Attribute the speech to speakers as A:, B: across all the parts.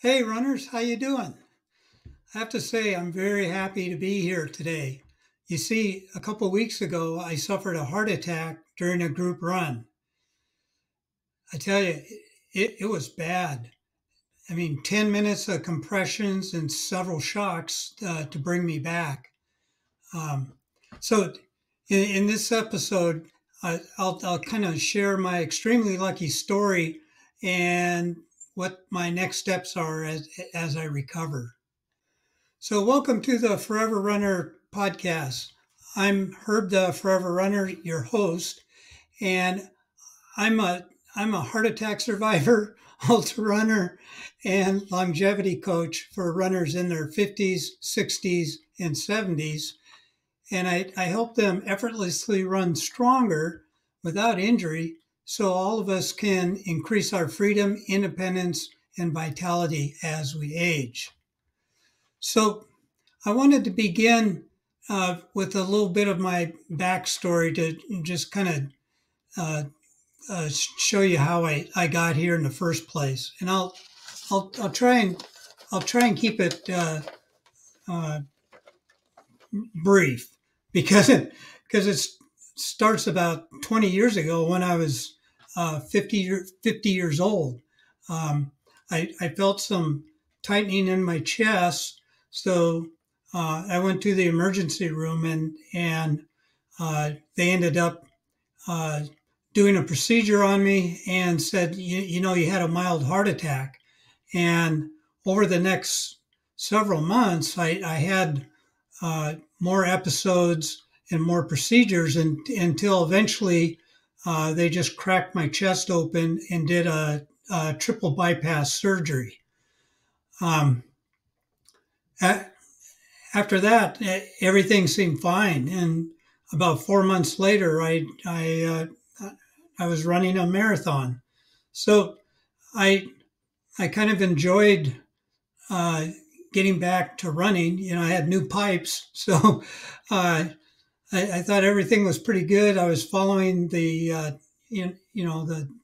A: Hey runners, how you doing? I have to say I'm very happy to be here today. You see, a couple weeks ago I suffered a heart attack during a group run. I tell you, it was bad. I mean, 10 minutes of compressions and several shocks to bring me back. Um, so, in this episode, I'll kind of share my extremely lucky story and what my next steps are as I recover. So, welcome to the Forever Runner podcast. I'm Herb the Forever Runner, your host, and I'm a I'm a heart attack survivor, ultra runner, and longevity coach for runners in their 50s, 60s, and 70s. And I help them effortlessly run stronger without injury so all of us can increase our freedom, independence, and vitality as we age. So, I wanted to begin with a little bit of my backstory to just kind of show you how I got here in the first place, and I'll try and keep it uh, brief because it starts about 20 years ago when I was 50 years old. I felt some tightening in my chest, so I went to the emergency room and they ended up uh, doing a procedure on me and said, you had a mild heart attack. And over the next several months, I had more episodes and more procedures until eventually they just cracked my chest open and did a triple bypass surgery. Um, After that, everything seemed fine. And about 4 months later, I was running a marathon. So I I kind of enjoyed uh, getting back to running. I had new pipes, so uh, I thought everything was pretty good. I was following the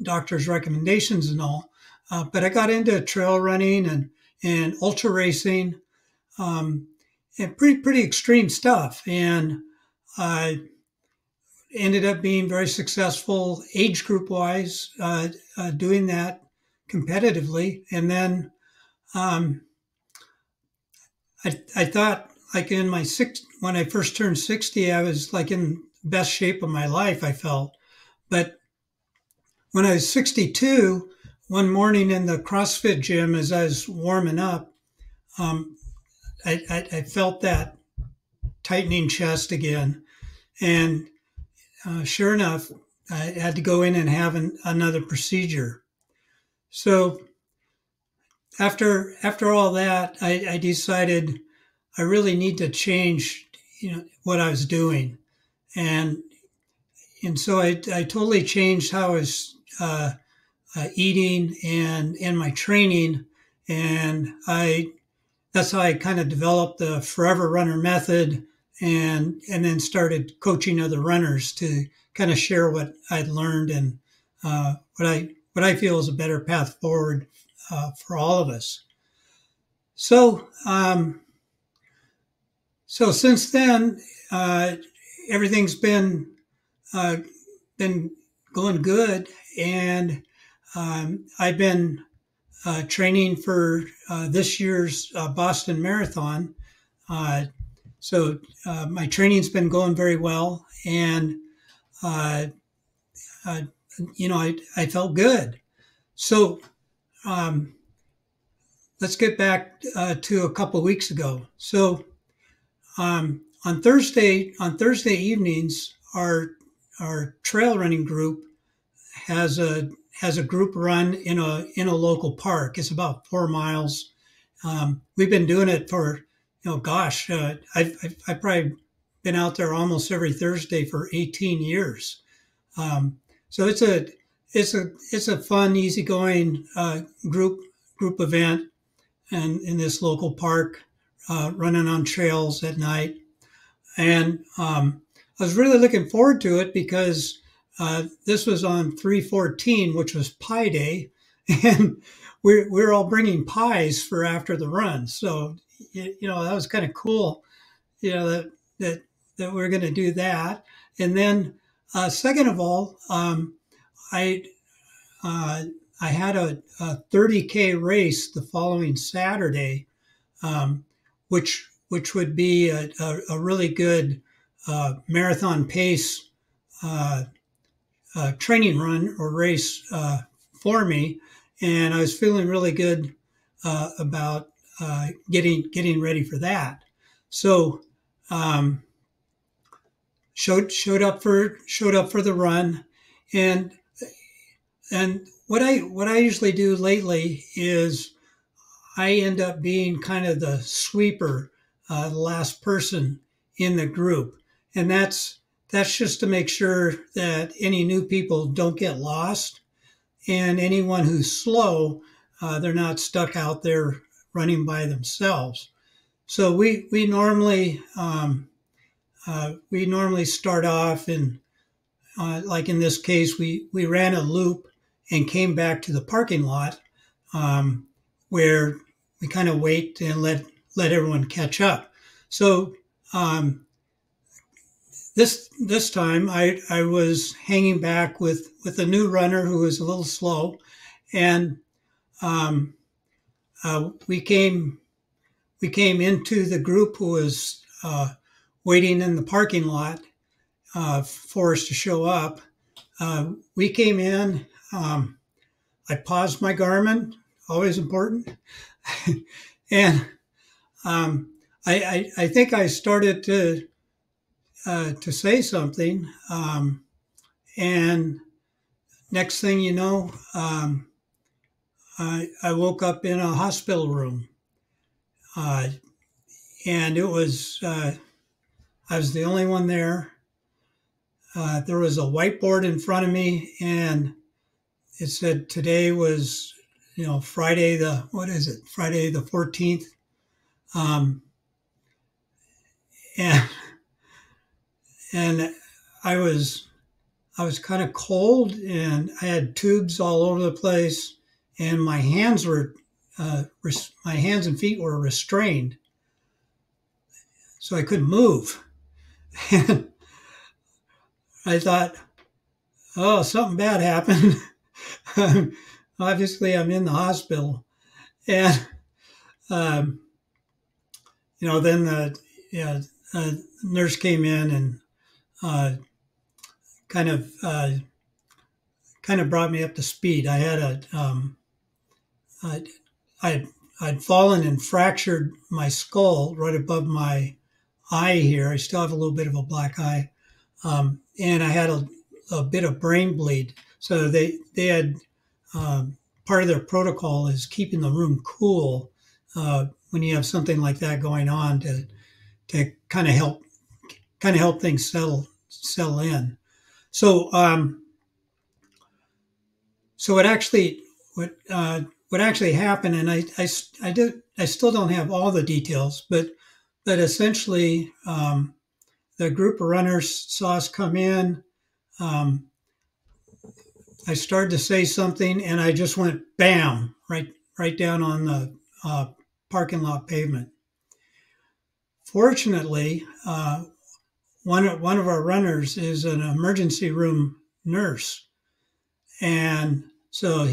A: doctor's recommendations and all. But I got into trail running and ultra racing, um, and pretty extreme stuff. And I ended up being very successful age group wise, doing that competitively. And then um, I thought like when I first turned 60, I was like in best shape of my life, I felt. But when I was 62, one morning in the CrossFit gym, as I was warming up, um, I felt that tightening chest again. And sure enough, I had to go in and have another procedure. So after all that, I decided I really need to change, what I was doing, and so I totally changed how I was eating and my training, and I that's how I kind of developed the Forever Runner method, and then started coaching other runners to kind of share what I'd learned and what I feel is a better path forward for all of us. So so since then, everything's uh, been going good, and I've been training for this year's Boston Marathon. Uh, so my training's been going very well, and uh, uh, I felt good. So um, let's get back to a couple weeks ago. So on Thursday evenings, our trail running group has a group run in a local park. It's about 4 miles. We've been doing it for, gosh, I've probably been out there almost every Thursday for 18 years. So it's a fun, easygoing group event, and in this local park, running on trails at night. And I was really looking forward to it because this was on 3/14, which was Pi Day, and we're all bringing pies for after the run. So that was kind of cool. That that we're going to do that. And then second of all, I uh, I had a 30K race the following Saturday, which would be a really good marathon pace training run or race for me, and I was feeling really good about getting ready for that. So um, showed up for the run, and what I usually do lately is I end up being kind of the sweeper, the last person in the group, and that's just to make sure that any new people don't get lost, and anyone who's slow, they're not stuck out there running by themselves. So we normally start off and like in this case, we ran a loop and came back to the parking lot um, where we kind of wait and let everyone catch up. So um, this time I was hanging back with a new runner who was a little slow, and um, we came into the group who was waiting in the parking lot for us to show up. We came in. I paused my Garmin, always important, and I think I started to say something, and next thing you know, I woke up in a hospital room, uh, and it was I was the only one there. There was a whiteboard in front of me, and it said today was, Friday the what is it? Friday the 14th, um, and and I was I was kind of cold, and I had tubes all over the place, and my hands and feet were restrained, so I couldn't move. And I thought, oh, something bad happened. Obviously, I'm in the hospital, and um, then the yeah, nurse came in and uh, kind of brought me up to speed. I, I'd, I'd fallen and fractured my skull right above my eye here. I still have a little bit of a black eye, and I had a bit of brain bleed. So they had part of their protocol is keeping the room cool when you have something like that going on to kind of help things settle in. So so what actually happened, and I still don't have all the details, but essentially the group of runners saw us come in. Um, I started to say something, and I just went bam right down on the parking lot pavement. Fortunately, one of our runners is an emergency room nurse, and so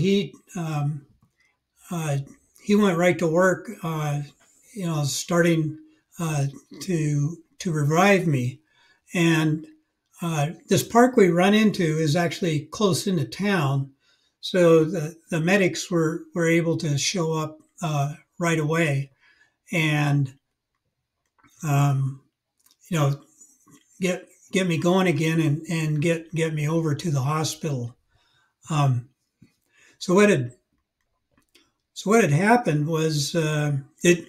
A: uh, he went right to work, starting uh, to revive me. And this park we run into is actually close into town, so the medics were able to show up right away, and um, you know get me going again and get me over to the hospital. Um, so what had happened was it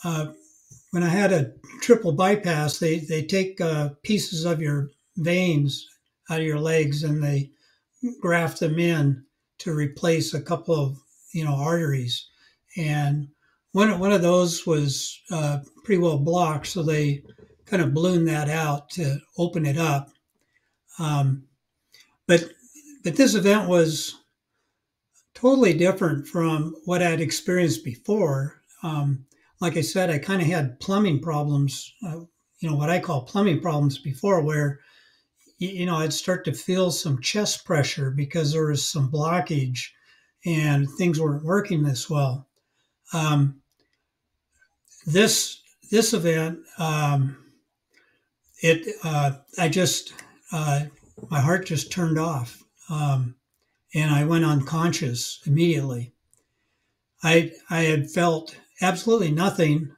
A: uh, when I had a triple bypass, they take pieces of your veins out of your legs and they graft them in to replace a couple of arteries, and one of those was pretty well blocked, so they kind of ballooned that out to open it up. Um, but this event was totally different from what I'd experienced before. Like I said, I kind of had plumbing problems, what I call plumbing problems before, where, I'd start to feel some chest pressure because there was some blockage and things weren't working this well. Um, this event, I just, my heart just turned off. And I went unconscious immediately. I had felt absolutely nothing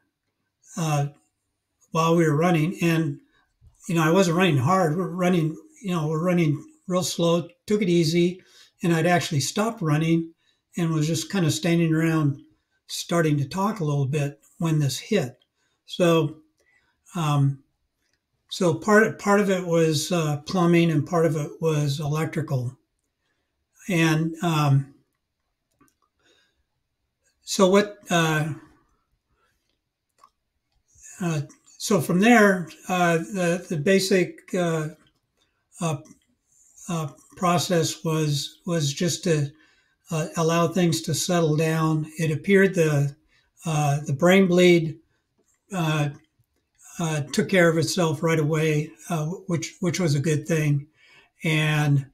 A: while we were running, and I wasn't running hard. We're running real slow. Took it easy, and I'd actually stopped running and was just kind of standing around, starting to talk a little bit when this hit. So, um, so part of it was plumbing, and part of it was electrical, and so what. Uh, so from there, the basic uh, process was just to allow things to settle down. It appeared the brain bleed uh, took care of itself right away, which was a good thing. And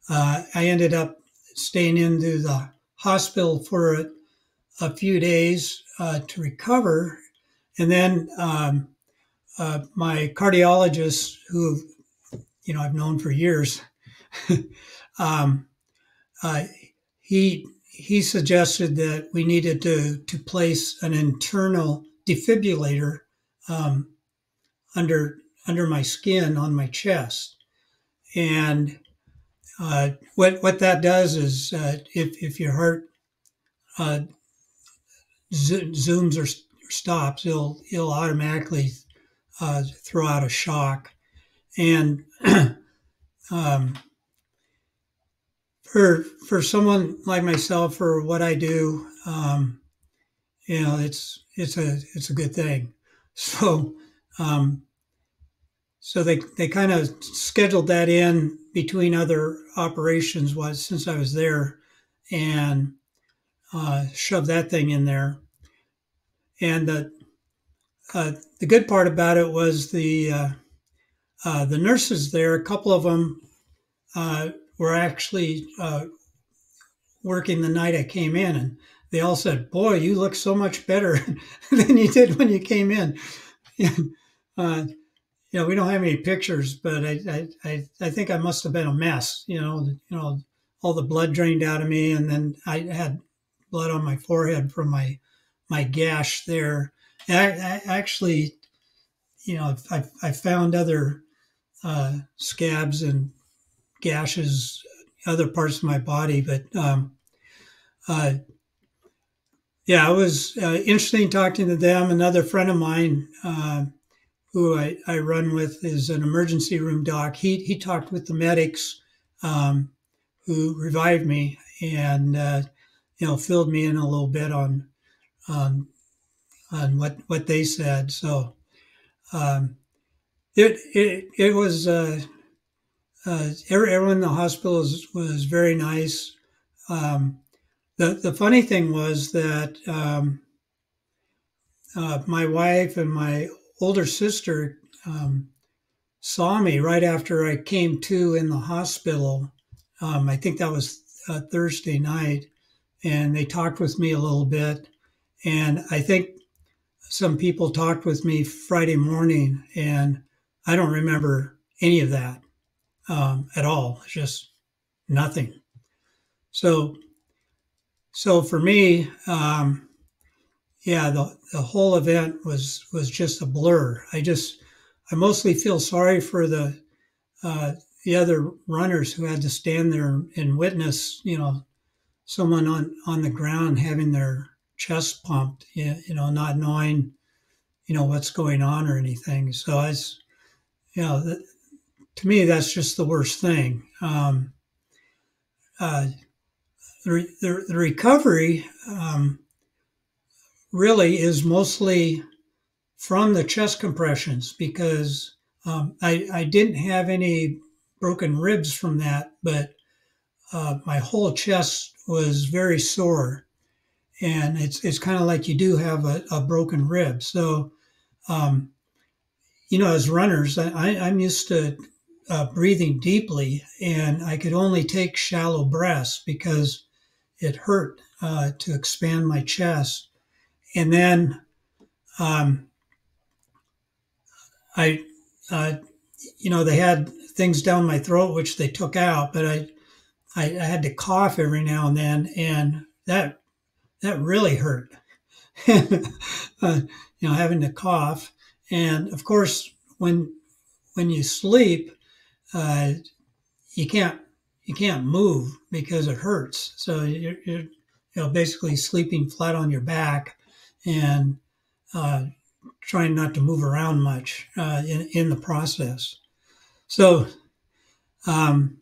A: I ended up staying into the hospital for a few days to recover, and then my cardiologist, who I've known for years, um, uh, he suggested that we needed to place an internal defibrillator um, under my skin on my chest, and what that does is if your heart uh, zooms or stops, it'll automatically throw out a shock. And um, for someone like myself, for what I do, it's a good thing. So um, so they kind of scheduled that in between other operations since I was there, and shoved that thing in there. And the good part about it was the nurses there. A couple of them were actually working the night I came in, and they all said, "Boy, you look so much better than you did when you came in." uh, we don't have any pictures, but I think I must have been a mess. All the blood drained out of me, and then I had blood on my forehead from my gash there. And I actually, I found other scabs and gashes, other parts of my body, but uh, yeah, it was interesting talking to them. Another friend of mine who I run with is an emergency room doc. He talked with the medics who revived me, and filled me in a little bit on on what they said. So um, it was everyone in the hospital was very nice. Um, the funny thing was that my wife and my older sister saw me right after I came to in the hospital. I think that was Thursday night, and they talked with me a little bit. And I think some people talked with me Friday morning, and I don't remember any of that at all. It's just nothing. So, so for me, yeah, the whole event was just a blur. I mostly feel sorry for uh, the other runners who had to stand there and witness, someone on the ground having their chest pumped, not knowing, what's going on or anything. So to me, that's just the worst thing. Uh, the recovery really is mostly from the chest compressions, because I didn't have any broken ribs from that, but my whole chest was very sore, and it's kind of like you do have a broken rib. So, um, as runners, I'm used to breathing deeply, and I could only take shallow breaths because it hurt to expand my chest. And then um, I, uh, they had things down my throat which they took out, but I had to cough every now and then, and that really hurt. uh, having to cough, and of course, when you sleep, uh, you can't you can't move because it hurts. So you're basically sleeping flat on your back and uh, trying not to move around much in the process. So um,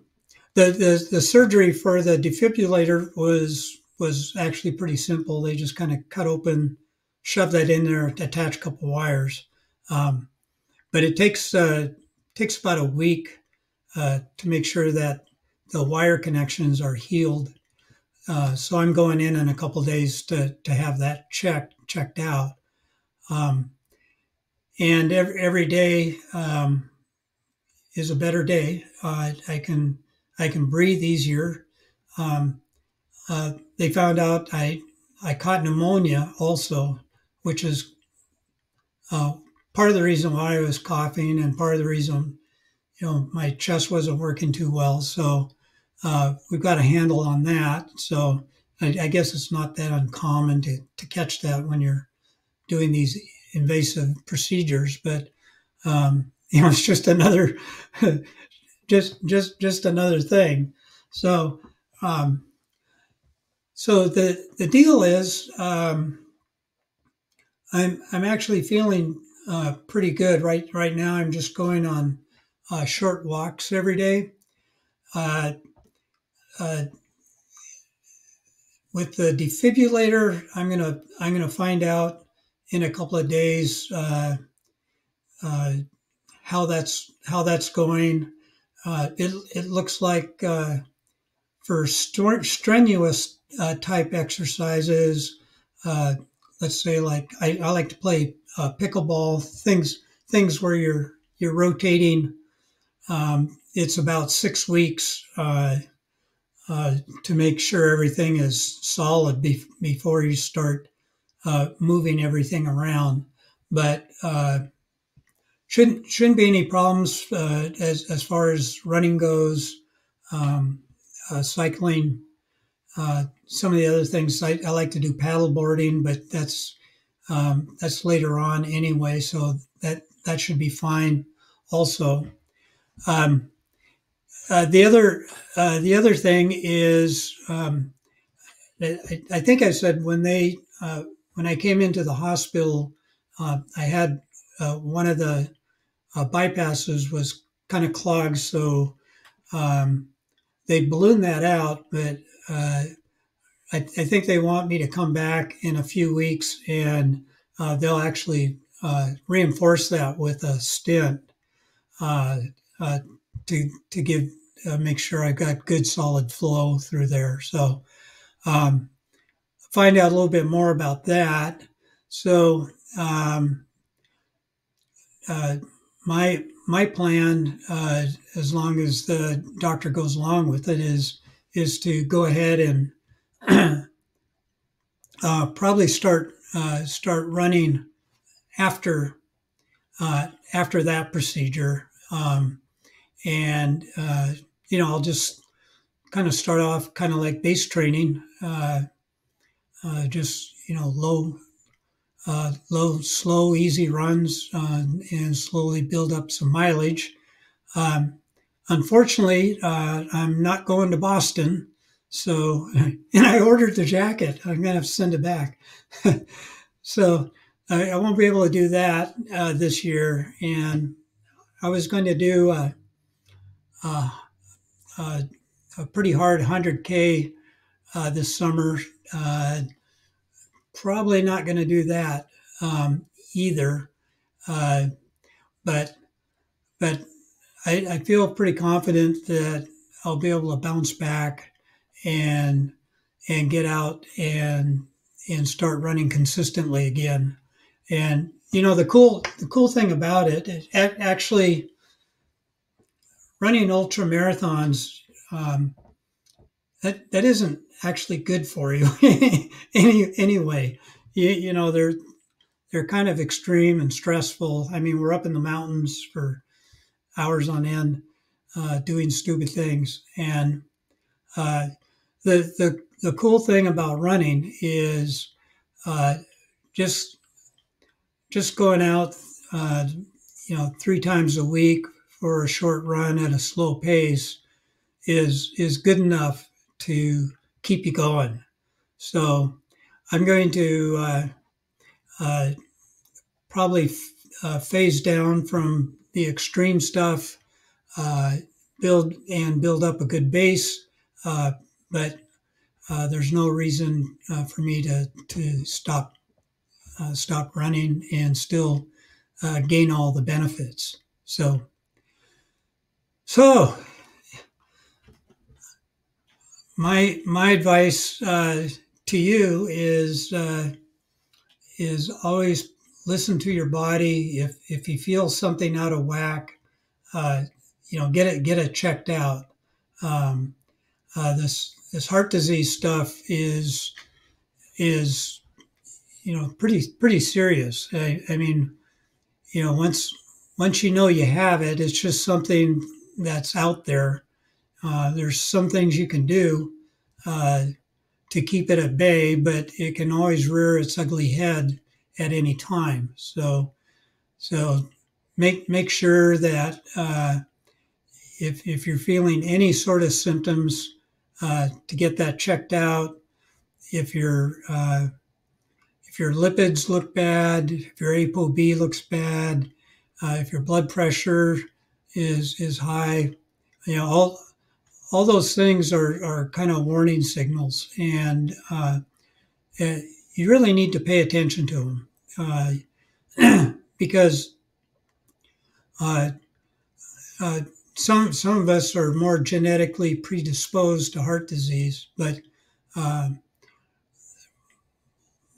A: the surgery for the defibrillator was actually pretty simple. They just kind of cut open, shove that in there, attach a couple wires. Um, but it takes about a week to make sure that the wire connections are healed. So I'm going in a couple of days to have that checked out. Um, and every day is a better day. I can breathe easier. Um, they found out I caught pneumonia also, which is uh, part of the reason why I was coughing and part of the reason my chest wasn't working too well. So we've got a handle on that. So I guess it's not that uncommon to catch that when you're doing these invasive procedures, but it's just another just another thing. So um, so the deal is I'm actually feeling pretty good right now. I'm just going on short walks every day. Uh, uh, with the defibrillator, I'm gonna find out in a couple of days uh, how that's going. It looks like for strenuous type exercises, uh, let's say like I like to play pickleball, things where you're rotating. It's about 6 weeks to make sure everything is solid before you start moving everything around. But shouldn't be any problems as far as running goes, cycling. Some of the other things I like to do paddle boarding, but that's later on anyway, so that should be fine. Also, um, the other thing is I think I said when I came into the hospital, I had one of the bypasses was kind of clogged, so um, they ballooned that out. But I think they want me to come back in a few weeks, and they'll actually reinforce that with a stent uh, uh, to give make sure I've got good solid flow through there. So um, find out a little bit more about that. So um, uh, my plan, as long as the doctor goes along with it, is to go ahead and probably start running after after that procedure, and I'll just kind of start off kind of like base training, just low, slow, easy runs, and slowly build up some mileage. Um, Unfortunately, I'm not going to Boston, so and I ordered the jacket. I'm gonna have to send it back. So I won't be able to do that this year. And I was going to do a, a, a pretty hard 100K this summer. Uh, Probably not going to do that either. Uh, but but I feel pretty confident that I'll be able to bounce back and and get out and start running consistently again. And the cool thing about it is actually running ultra marathons. That isn't actually good for you anyway. They're kind of extreme and stressful. I mean, we're up in the mountains for hours on end, doing stupid things. And uh, the cool thing about running is uh, just just going out, uh, 3 times a week for a short run at a slow pace is good enough to keep you going. So I'm going to uh, probably phase down from the extreme stuff, uh, build up a good base, but there's no reason for me to stop running and still gain all the benefits. So my advice to you is always listen to your body. If you feel something out of whack, uh, get it checked out. Um, this heart disease stuff is pretty serious. I mean, once you know you have it, it's just something that's out there. There's some things you can do uh, to keep it at bay, but it can always rear its ugly head at any time. So make sure that if you're feeling any sort of symptoms, to get that checked out. If your lipids look bad, if your ApoB looks bad, if your blood pressure is high, all those things are kind of warning signals, and you really need to pay attention to them because uh, uh, some of us are more genetically predisposed to heart disease, but uh,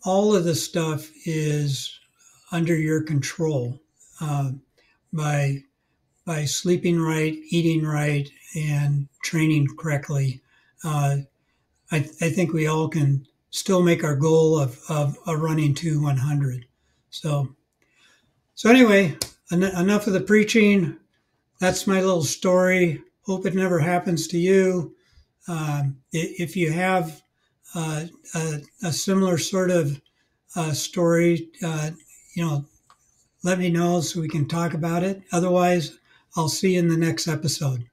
A: all of this stuff is under your control uh, by sleeping right, eating right, and training correctly. Uh, I think we all can still make our goal of running to 100. So anyway, enough of the preaching. That's my little story. Hope it never happens to you. If you have a similar sort of story, let me know so we can talk about it. Otherwise, I'll see you in the next episode.